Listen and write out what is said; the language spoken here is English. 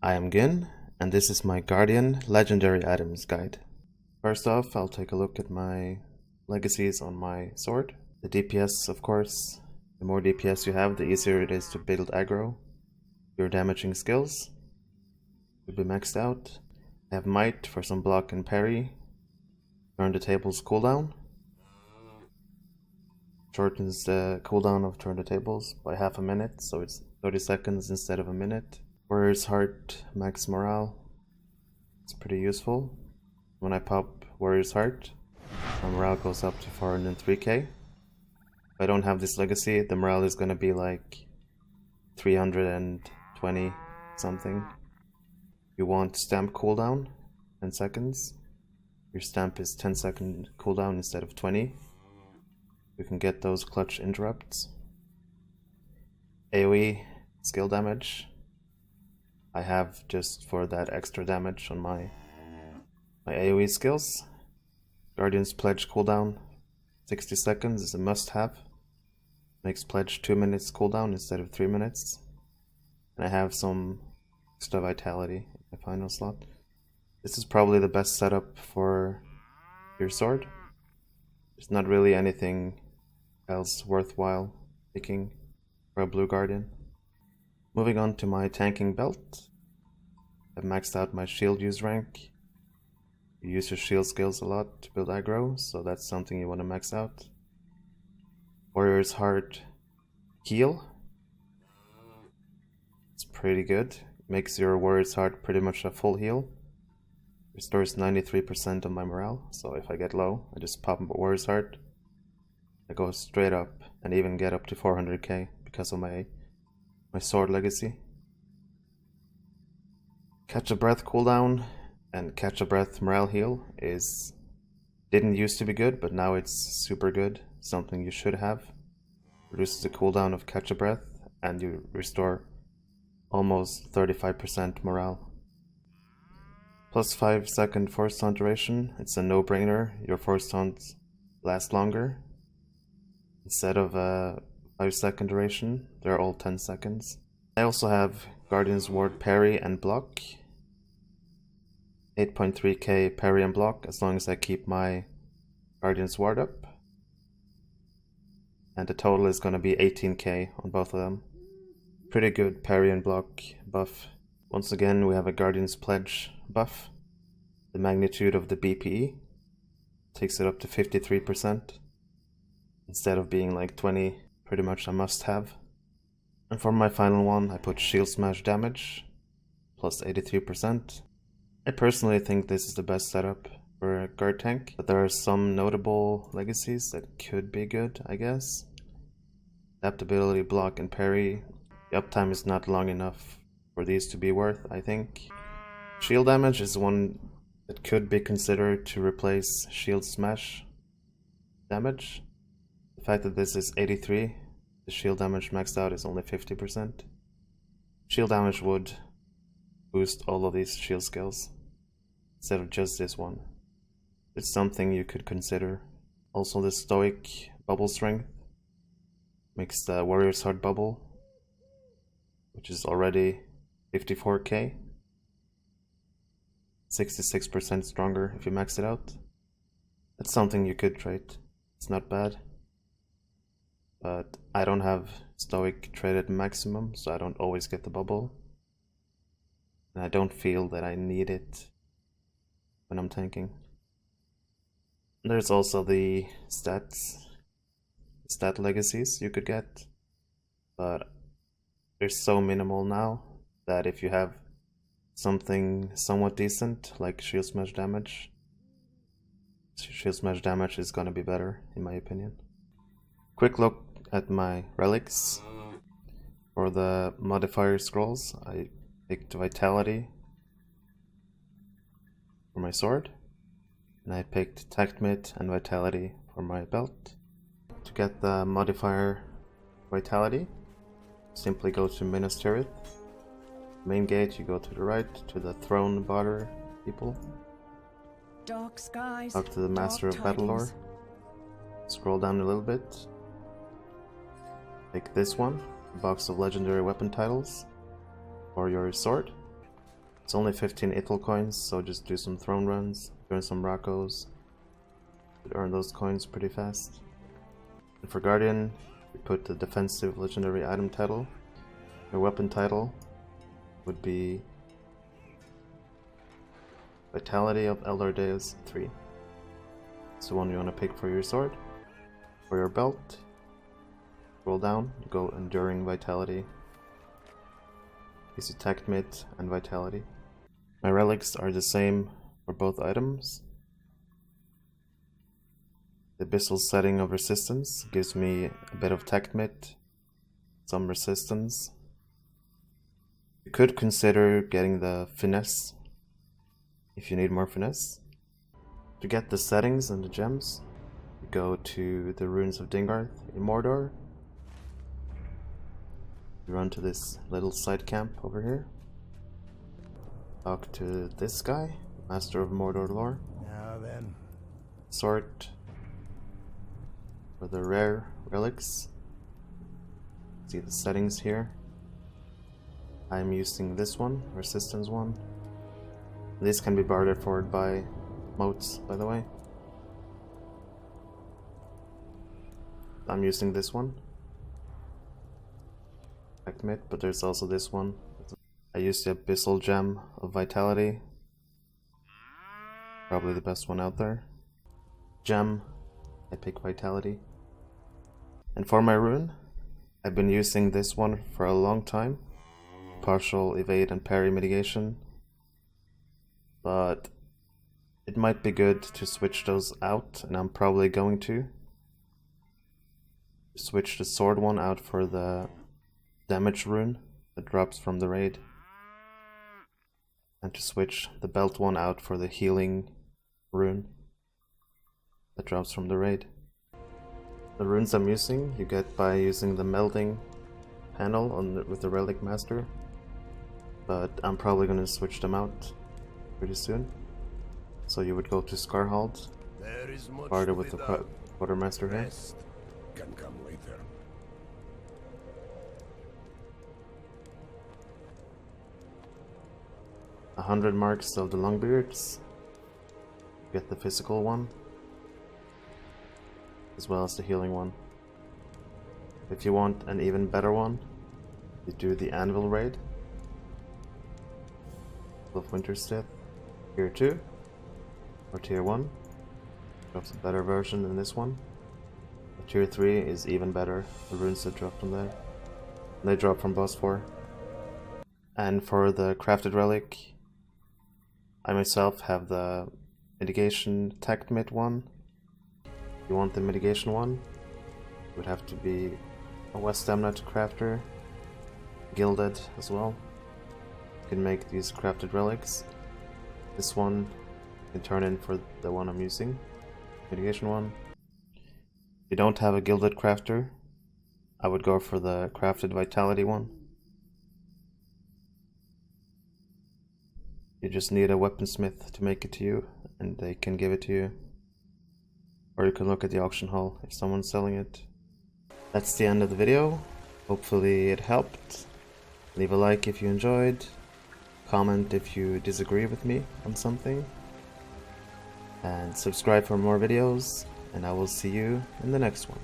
I am Gin, and this is my Guardian Legendary Items Guide. First off, I'll take a look at my legacies on my sword. The DPS, of course. The more DPS you have, the easier it is to build aggro. Your damaging skills will be maxed out. I have Might for some block and parry. Turn the tables cooldown. Shortens the cooldown of turn the tables by half a minute, so it's 30 seconds instead of a minute. Warrior's Heart, max morale. It's pretty useful. When I pop Warrior's Heart, my morale goes up to 403k. If I don't have this legacy, the morale is gonna be like 320 something. You want stamp cooldown, 10 seconds. Your stamp is 10-second cooldown instead of 20. You can get those clutch interrupts. AoE skill damage. I have just for that extra damage on my AoE skills. Guardian's Pledge cooldown 60 seconds is a must-have. Makes Pledge 2 minutes cooldown instead of 3 minutes. And I have some extra vitality in my final slot. This is probably the best setup for your sword. There's not really anything else worthwhile picking for a blue Guardian. Moving on to my tanking belt. I've maxed out my shield use rank. You use your shield skills a lot to build aggro, so that's something you want to max out. Warrior's Heart heal. It's pretty good. Makes your Warrior's Heart pretty much a full heal. Restores 93% of my morale, so if I get low, I just pop Warrior's Heart. I go straight up and even get up to 400k because of my sword legacy. Catch a Breath cooldown and Catch a Breath morale heal didn't used to be good, but now it's super good. Something you should have. Reduces the cooldown of Catch a Breath and you restore almost 35% morale. Plus 5 second force taunt duration. It's a no-brainer. Your force taunts last longer. Instead of a 5-second duration, they're all 10 seconds. I also have Guardian's Ward parry and block. 8.3k parry and block as long as I keep my Guardian's Ward up. And the total is going to be 18k on both of them. Pretty good parry and block buff. Once again, we have a Guardian's Pledge buff. The magnitude of the BPE takes it up to 53%. Instead of being like 20, pretty much a must-have. And for my final one, I put Shield Smash damage, plus 83%. I personally think this is the best setup for a guard tank, but there are some notable legacies that could be good, I guess. Adaptability, block, and parry. The uptime is not long enough for these to be worth, I think. Shield damage is one that could be considered to replace Shield Smash damage. The fact that this is 83, the shield damage maxed out is only 50%. Shield damage would boost all of these shield skills instead of just this one. It's something you could consider. Also, the Stoic bubble strength makes the Warrior's Heart bubble, which is already 54k. 66% stronger if you max it out. That's something you could trade. It's not bad. But I don't have Stoic traded maximum, so I don't always get the bubble. And I don't feel that I need it when I'm tanking. There's also the stat legacies you could get, but they're so minimal now that if you have something somewhat decent like Shield Smash damage, Shield Smash damage is gonna be better in my opinion. Quick look at my relics. For the modifier scrolls, I picked Vitality for my sword, and I picked Tact Mitt and Vitality for my belt. To get the modifier Vitality, simply go to Minas Tirith. Main gate, you go to the right to the throne barter people. Dark skies, talk to the Master of Battle Lore. Scroll down a little bit. Pick this one, box of legendary weapon titles for your sword. It's only 15 Ital coins, so just do some throne runs, earn some Rocos. Earn those coins pretty fast. And for Guardian, you put the defensive legendary item title. Your weapon title would be Vitality of Elder Deus 3. It's the one you want to pick for your sword. For your belt, scroll down, you go Enduring Vitality. Gives you Tact Mid and Vitality. My relics are the same for both items. The Abyssal setting of resistance gives me a bit of Tact Mid, some resistance. You could consider getting the Finesse if you need more finesse. To get the settings and the gems, you go to the Ruins of Dingarth in Mordor. You run to this little side camp over here. Talk to this guy, Master of Mordor lore. Now then. Sort for the rare relics. See the settings here. I'm using this one, resistance one. These can be bartered forward by motes, by the way. I'm using this one. Actimate, but there's also this one. I used the Abyssal Gem of Vitality. Probably the best one out there. Gem, I pick Vitality. And for my rune, I've been using this one for a long time. Partial evade and parry mitigation. But it might be good to switch those out, and I'm probably going to. Switch the sword one out for the damage rune that drops from the raid. And to switch the belt one out for the healing rune that drops from the raid. The runes I'm using, you get by using the melding panel with the Relic Master. But I'm probably going to switch them out pretty soon. So you would go to Scarhold, barter with the Quartermaster here. Can come later. A 100 marks of the Longbeards. Get the physical one, as well as the healing one. If you want an even better one, you do the Anvil raid of Winterstith, Tier 2 or Tier 1. Drops a better version than this one. The Tier 3 is even better, the runes that drop from there. They drop from boss 4. And for the crafted relic, I myself have the mitigation Tact Mid one. If you want the mitigation one, it would have to be a West Amnat crafter, gilded as well. You can make these crafted relics. This one you can turn in for the one I'm using, mitigation one. If you don't have a gilded crafter, I would go for the crafted vitality one. You just need a weaponsmith to make it to you, and they can give it to you. Or you can look at the auction hall if someone's selling it. That's the end of the video. Hopefully it helped. Leave a like if you enjoyed. Comment if you disagree with me on something. And subscribe for more videos. And I will see you in the next one.